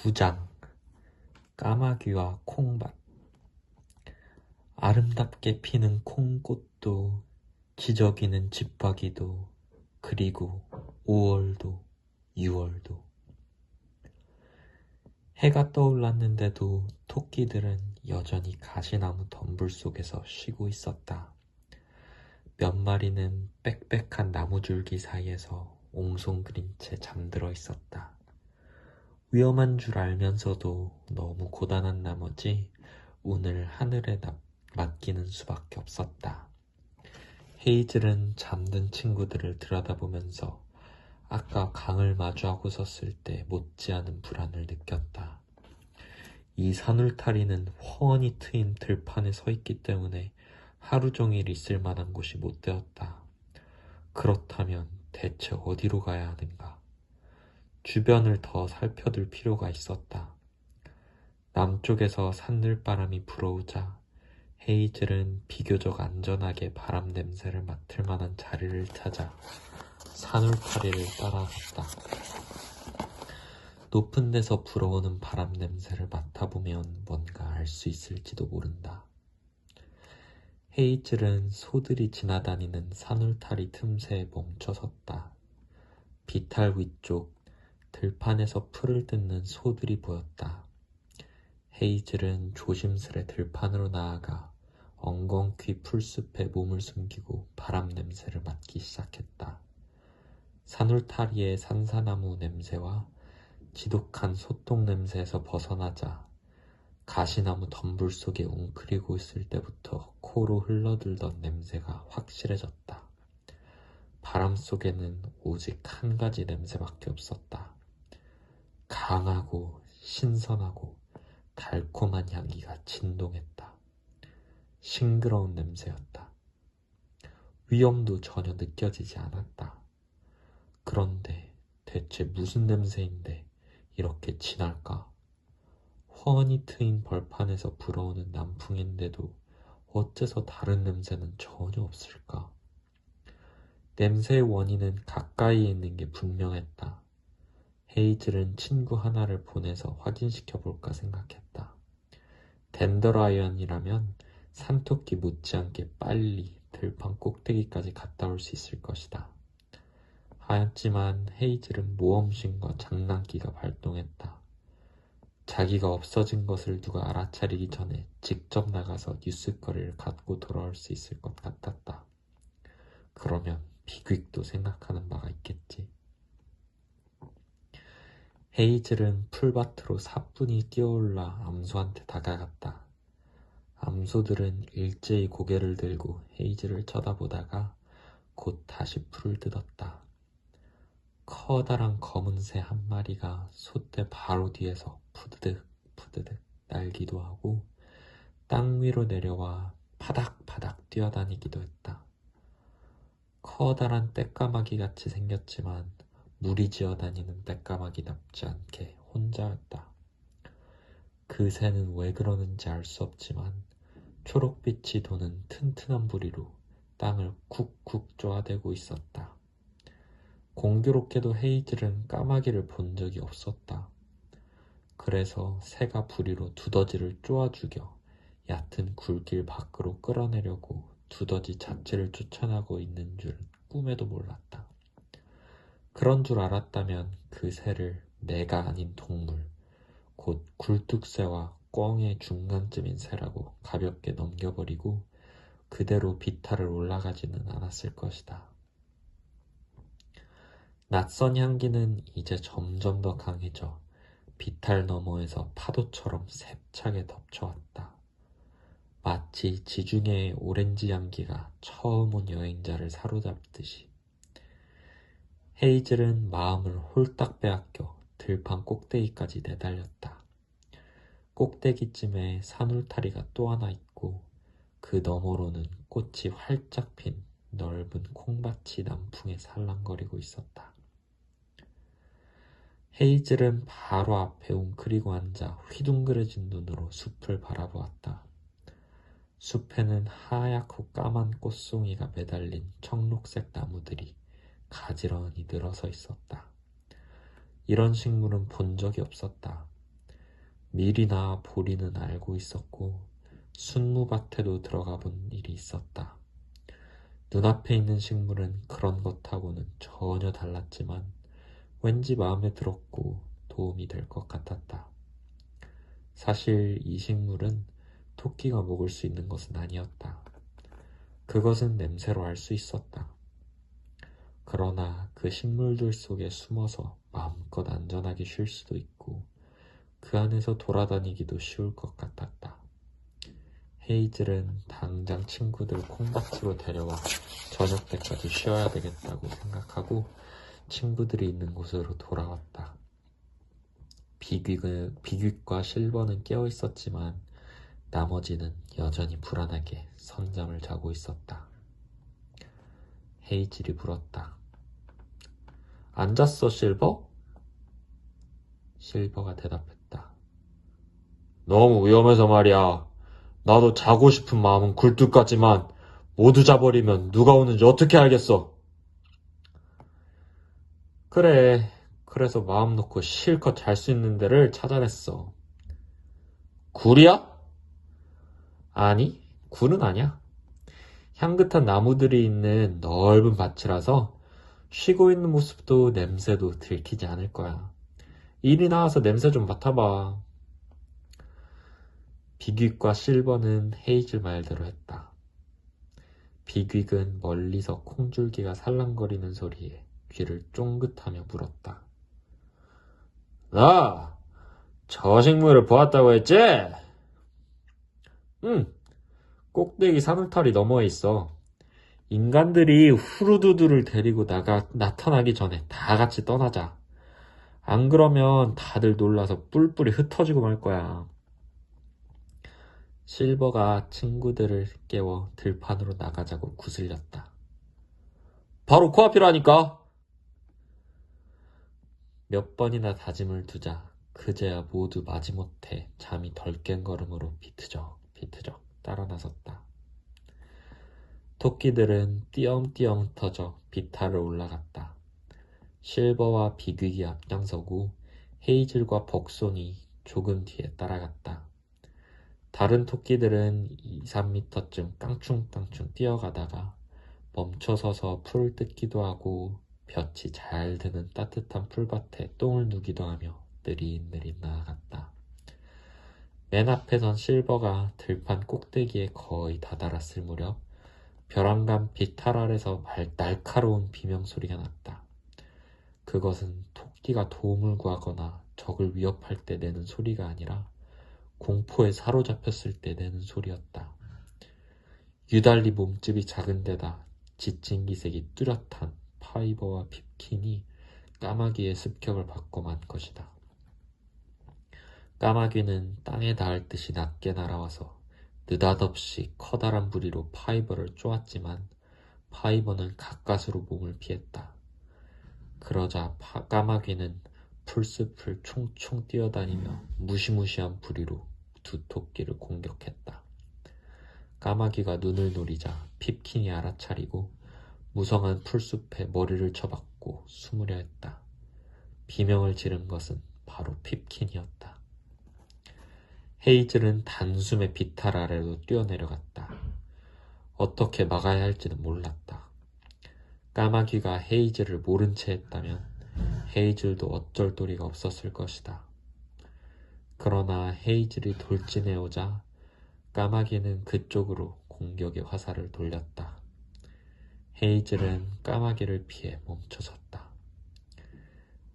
9장 까마귀와 콩밭. 아름답게 피는 콩꽃도 기저귀는 집박이도 그리고 5월도 6월도. 해가 떠올랐는데도 토끼들은 여전히 가시나무 덤불 속에서 쉬고 있었다. 몇 마리는 빽빽한 나무줄기 사이에서 옹송그린 채 잠들어 있었다. 위험한 줄 알면서도 너무 고단한 나머지 운을 하늘에 맡기는 수밖에 없었다. 헤이즐은 잠든 친구들을 들여다보면서 아까 강을 마주하고 섰을 때 못지않은 불안을 느꼈다. 이 산울타리는 훤히 트인 들판에 서 있기 때문에 하루 종일 있을 만한 곳이 못 되었다. 그렇다면 대체 어디로 가야 하는가? 주변을 더 살펴둘 필요가 있었다. 남쪽에서 산들바람이 불어오자 헤이즐은 비교적 안전하게 바람 냄새를 맡을 만한 자리를 찾아 산울타리를 따라갔다. 높은 데서 불어오는 바람 냄새를 맡아보면 뭔가 알 수 있을지도 모른다. 헤이즐은 소들이 지나다니는 산울타리 틈새에 멈춰섰다. 비탈 위쪽 들판에서 풀을 뜯는 소들이 보였다. 헤이즐은 조심스레 들판으로 나아가 엉겅퀴 풀숲에 몸을 숨기고 바람 냄새를 맡기 시작했다. 산울타리의 산사나무 냄새와 지독한 소똥 냄새에서 벗어나자 가시나무 덤불 속에 웅크리고 있을 때부터 코로 흘러들던 냄새가 확실해졌다. 바람 속에는 오직 한 가지 냄새밖에 없었다. 강하고 신선하고 달콤한 향기가 진동했다. 싱그러운 냄새였다. 위험도 전혀 느껴지지 않았다. 그런데 대체 무슨 냄새인데 이렇게 진할까? 훤히 트인 벌판에서 불어오는 남풍인데도 어째서 다른 냄새는 전혀 없을까? 냄새의 원인은 가까이에 있는 게 분명했다. 헤이즐은 친구 하나를 보내서 확인시켜 볼까 생각했다. 댄더라이언이라면 산토끼 못지않게 빨리 들판 꼭대기까지 갔다 올 수 있을 것이다. 하였지만 헤이즐은 모험심과 장난기가 발동했다. 자기가 없어진 것을 누가 알아차리기 전에 직접 나가서 뉴스거리를 갖고 돌아올 수 있을 것 같았다. 그러면 비퀵도 생각하는 바가 있겠지. 헤이즐은 풀밭으로 사뿐히 뛰어올라 암소한테 다가갔다. 암소들은 일제히 고개를 들고 헤이즐을 쳐다보다가 곧 다시 풀을 뜯었다. 커다란 검은 새 한 마리가 솥대 바로 뒤에서 푸드득 푸드득 날기도 하고 땅 위로 내려와 파닥파닥 뛰어다니기도 했다. 커다란 떼까마귀 같이 생겼지만 무리지어 다니는 떼까마귀답지 않게 혼자였다. 그 새는 왜 그러는지 알 수 없지만 초록빛이 도는 튼튼한 부리로 땅을 쿡쿡 쪼아대고 있었다. 공교롭게도 헤이즐은 까마귀를 본 적이 없었다. 그래서 새가 부리로 두더지를 쪼아 죽여 얕은 굴길 밖으로 끌어내려고 두더지 자체를 쫓아나고 있는 줄 꿈에도 몰랐다. 그런 줄 알았다면 그 새를 내가 아닌 동물, 곧 굴뚝새와 꿩의 중간쯤인 새라고 가볍게 넘겨버리고 그대로 비탈을 올라가지는 않았을 것이다. 낯선 향기는 이제 점점 더 강해져 비탈 너머에서 파도처럼 세차게 덮쳐왔다. 마치 지중해의 오렌지 향기가 처음 온 여행자를 사로잡듯이. 헤이즐은 마음을 홀딱 빼앗겨 들판 꼭대기까지 내달렸다. 꼭대기쯤에 산울타리가 또 하나 있고 그 너머로는 꽃이 활짝 핀 넓은 콩밭이 남풍에 살랑거리고 있었다. 헤이즐은 바로 앞에 웅크리고 앉아 휘둥그레진 눈으로 숲을 바라보았다. 숲에는 하얗고 까만 꽃송이가 매달린 청록색 나무들이 가지런히 늘어서 있었다. 이런 식물은 본 적이 없었다. 밀이나 보리는 알고 있었고 순무밭에도 들어가 본 일이 있었다. 눈앞에 있는 식물은 그런 것하고는 전혀 달랐지만 왠지 마음에 들었고 도움이 될 것 같았다. 사실 이 식물은 토끼가 먹을 수 있는 것은 아니었다. 그것은 냄새로 알 수 있었다. 그러나 그 식물들 속에 숨어서 마음껏 안전하게 쉴 수도 있고 그 안에서 돌아다니기도 쉬울 것 같았다. 헤이즐은 당장 친구들 콩밭으로 데려와 저녁 때까지 쉬어야 되겠다고 생각하고 친구들이 있는 곳으로 돌아왔다. 비귀과 실버는 깨어 있었지만 나머지는 여전히 불안하게 선잠을 자고 있었다. 헤이즐이 물었다. 안 잤어, 실버? 실버가 대답했다. 너무 위험해서 말이야. 나도 자고 싶은 마음은 굴뚝 같지만 모두 자버리면 누가 오는지 어떻게 알겠어? 그래, 그래서 마음 놓고 실컷 잘 수 있는 데를 찾아냈어. 굴이야? 아니, 굴은 아니야. 향긋한 나무들이 있는 넓은 밭이라서 쉬고 있는 모습도 냄새도 들키지 않을 거야. 이리 나와서 냄새 좀 맡아봐. 비귀과 실버는 헤이즐 말대로 했다. 비귀는 멀리서 콩줄기가 살랑거리는 소리에 귀를 쫑긋하며 물었다. 나 저 식물을 보았다고 했지? 응, 꼭대기 산울타리 너머에 있어. 인간들이 후루두두를 데리고 나타나기 전에 다 같이 떠나자. 안 그러면 다들 놀라서 뿔뿔이 흩어지고 말 거야. 실버가 친구들을 깨워 들판으로 나가자고 구슬렸다. 바로 코앞이라니까. 몇 번이나 다짐을 두자 그제야 모두 마지못해 잠이 덜 깬 걸음으로 비트적 따라 나섰다. 토끼들은 띄엄띄엄 흩어져 비탈을 올라갔다. 실버와 비귀기 앞장서고 헤이즐과 벅손이 조금 뒤에 따라갔다. 다른 토끼들은 2, 3미터쯤 깡충깡충 뛰어가다가 멈춰서서 풀을 뜯기도 하고 볕이 잘 드는 따뜻한 풀밭에 똥을 누기도 하며 느릿느릿 나아갔다. 맨 앞에 선 실버가 들판 꼭대기에 거의 다다랐을 무렵 벼랑간 비탈 아래서 날카로운 비명소리가 났다. 그것은 토끼가 도움을 구하거나 적을 위협할 때 내는 소리가 아니라 공포에 사로잡혔을 때 내는 소리였다. 유달리 몸집이 작은 데다 지친 기색이 뚜렷한 파이버와 핍킨이 까마귀의 습격을 받고 만 것이다. 까마귀는 땅에 닿을 듯이 낮게 날아와서 느닷없이 커다란 부리로 파이버를 쪼았지만 파이버는 가까스로 몸을 피했다. 그러자 까마귀는 풀숲을 총총 뛰어다니며 무시무시한 부리로 두 토끼를 공격했다. 까마귀가 눈을 노리자 핍킨이 알아차리고 무성한 풀숲에 머리를 쳐박고 숨으려 했다. 비명을 지른 것은 바로 핍킨이었다. 헤이즐은 단숨에 비탈 아래로 뛰어내려갔다. 어떻게 막아야 할지는 몰랐다. 까마귀가 헤이즐을 모른 채 했다면 헤이즐도 어쩔 도리가 없었을 것이다. 그러나 헤이즐이 돌진해 오자 까마귀는 그쪽으로 공격의 화살을 돌렸다. 헤이즐은 까마귀를 피해 멈춰섰다.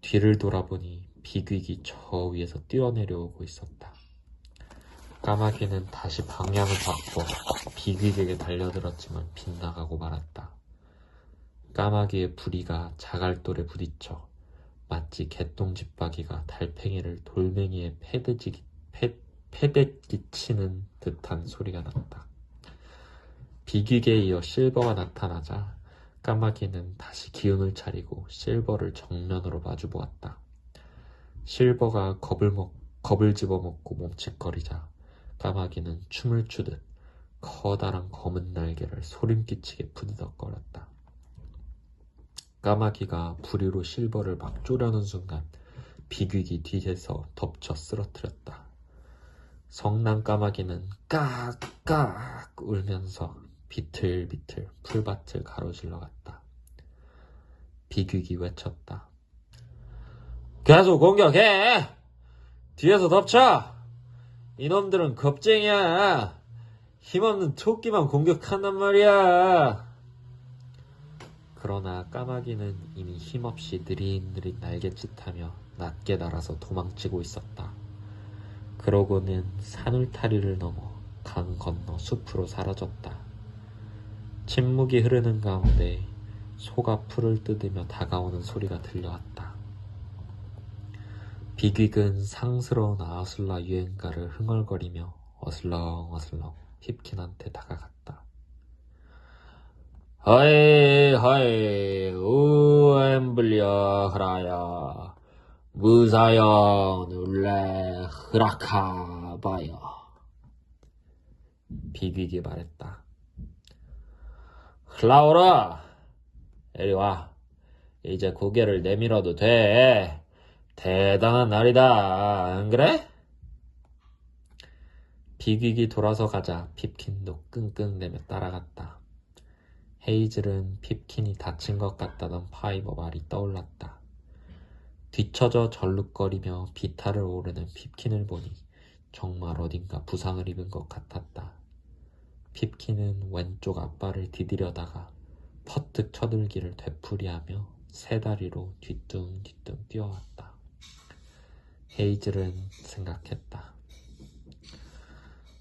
뒤를 돌아보니 비귀기 저 위에서 뛰어내려오고 있었다. 까마귀는 다시 방향을 바꿔 비귀에게 달려들었지만 빗나가고 말았다. 까마귀의 부리가 자갈돌에 부딪혀 마치 개똥집박이가 달팽이를 돌멩이에 패대기치는 듯한 소리가 났다. 비귀에 이어 실버가 나타나자 까마귀는 다시 기운을 차리고 실버를 정면으로 마주보았다. 실버가 겁을 집어먹고 몸칫거리자 까마귀는 춤을 추듯 커다란 검은 날개를 소림끼치게 부드덕거렸다. 까마귀가 부리로 실버를 막 쪼려는 순간 비귀기 뒤에서 덮쳐 쓰러뜨렸다. 성난 까마귀는 깍깍 울면서 비틀비틀 풀밭을 가로질러 갔다. 비귀기 외쳤다. 계속 공격해! 뒤에서 덮쳐! 이놈들은 겁쟁이야! 힘없는 토끼만 공격한단 말이야! 그러나 까마귀는 이미 힘없이 느릿느릿 날갯짓하며 낮게 날아서 도망치고 있었다. 그러고는 산울타리를 넘어 강 건너 숲으로 사라졌다. 침묵이 흐르는 가운데 소가 풀을 뜯으며 다가오는 소리가 들려왔다. 비귀근 상스러운 아슬라 유행가를 흥얼거리며 어슬렁어슬렁 핍킨한테 다가갔다. 하이 하이 우엠블리어 흐라야 무사여 눌레 흐라카바여. 비귀기 말했다. 흘라오라. 이리와. 이제 고개를 내밀어도 돼. 대단한 날이다. 안 그래? 비귀기 돌아서 가자 핍킨도 끙끙대며 따라갔다. 헤이즐은 핍킨이 다친 것 같다던 파이버 말이 떠올랐다. 뒤처져 절룩거리며 비탈을 오르는 핍킨을 보니 정말 어딘가 부상을 입은 것 같았다. 핍킨은 왼쪽 앞발을 디디려다가 퍼뜩 쳐들기를 되풀이하며 세 다리로 뒤뚱뒤뚱 뛰어왔다. 헤이즐은 생각했다.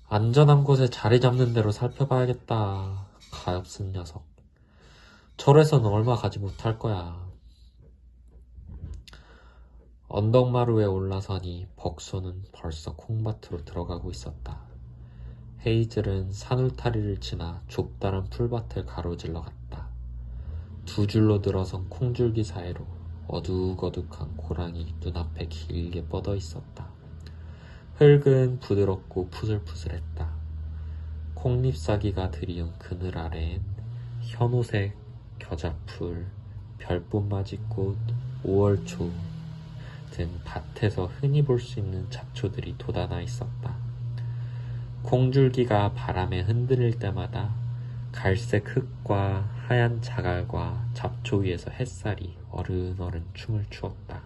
안전한 곳에 자리 잡는 대로 살펴봐야겠다. 가엾은 녀석. 절에서는 얼마 가지 못할 거야. 언덕마루에 올라서니 벅소는 벌써 콩밭으로 들어가고 있었다. 헤이즐은 산울타리를 지나 좁다란 풀밭을 가로질러 갔다. 두 줄로 늘어선 콩줄기 사이로 어둑어둑한 고랑이 눈앞에 길게 뻗어 있었다. 흙은 부드럽고 푸슬푸슬했다. 콩잎사기가 드리운 그늘 아래엔 현오색 겨자풀, 별꽃맞이꽃, 5월초 등 밭에서 흔히 볼 수 있는 잡초들이 돋아나 있었다. 콩줄기가 바람에 흔들릴 때마다 갈색 흙과 하얀 자갈과 잡초 위에서 햇살이 어른어른 춤을 추었다.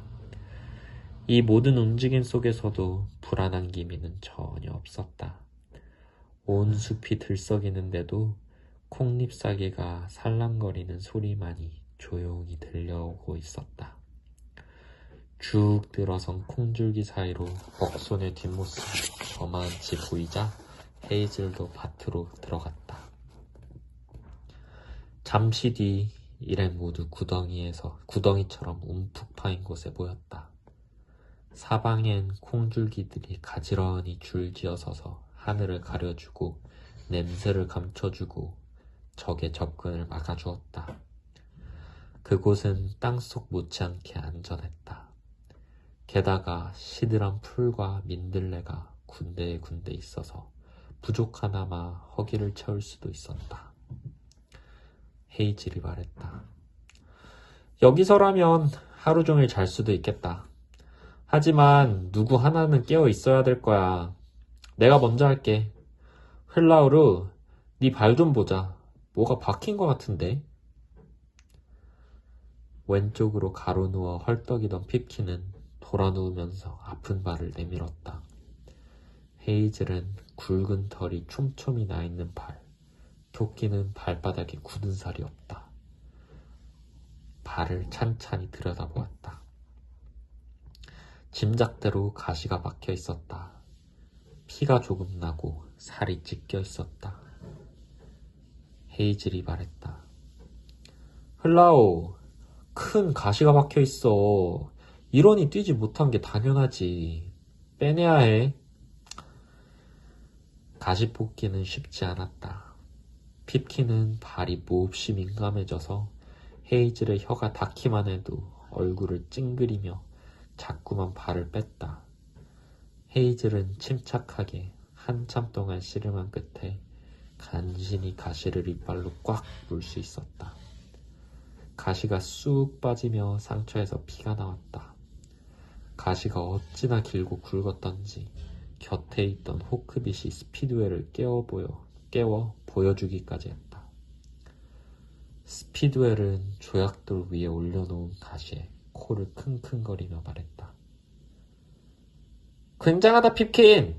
이 모든 움직임 속에서도 불안한 기미는 전혀 없었다. 온 숲이 들썩이는데도 콩잎사기가 살랑거리는 소리만이 조용히 들려오고 있었다. 쭉 들어선 콩줄기 사이로 벅손의 뒷모습이 저만치 보이자 헤이즐도 밭으로 들어갔다. 잠시 뒤 일행 모두 구덩이처럼 움푹 파인 곳에 모였다. 사방엔 콩줄기들이 가지런히 줄지어 서서 하늘을 가려주고 냄새를 감춰주고 적의 접근을 막아주었다. 그곳은 땅속 못지않게 안전했다. 게다가 시들한 풀과 민들레가 군데군데 있어서 부족하나마 허기를 채울 수도 있었다. 헤이즐이 말했다. 여기서라면 하루 종일 잘 수도 있겠다. 하지만 누구 하나는 깨어 있어야 될 거야. 내가 먼저 할게. 흘라우르, 네 발 좀 보자. 뭐가 박힌 것 같은데? 왼쪽으로 가로누워 헐떡이던 핍킨은 돌아누우면서 아픈 발을 내밀었다. 헤이즐은 굵은 털이 촘촘히 나 있는 발, 토끼는 발바닥에 굳은 살이 없다. 발을 찬찬히 들여다보았다. 짐작대로 가시가 박혀 있었다. 피가 조금 나고 살이 찢겨 있었다. 헤이즐이 말했다. 흘라오, 큰 가시가 박혀 있어. 이러니 뛰지 못한 게 당연하지. 빼내야 해. 가시 뽑기는 쉽지 않았다. 핍킨은 발이 몹시 민감해져서 헤이즐의 혀가 닿기만 해도 얼굴을 찡그리며 자꾸만 발을 뺐다. 헤이즐은 침착하게 한참 동안 씨름한 끝에 간신히 가시를 이빨로 꽉 물 수 있었다. 가시가 쑥 빠지며 상처에서 피가 나왔다. 가시가 어찌나 길고 굵었던지 곁에 있던 호크빗이 스피드웰을 깨워 보여주기까지 했다. 스피드웰은 조약돌 위에 올려놓은 가시에 코를 킁킁거리며 말했다. 굉장하다, 핍킨!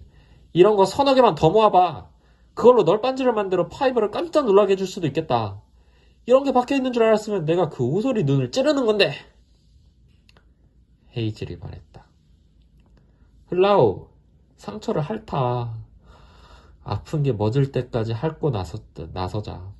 이런 거 서너 개만 더 모아봐. 그걸로 널빤지를 만들어 파이버를 깜짝 놀라게 해줄 수도 있겠다. 이런 게 박혀 있는 줄 알았으면 내가 그 오소리 눈을 찌르는 건데. 헤이즐이 말했다. 흘라우, 상처를 핥아. 아픈 게 멎을 때까지 핥고 나서자.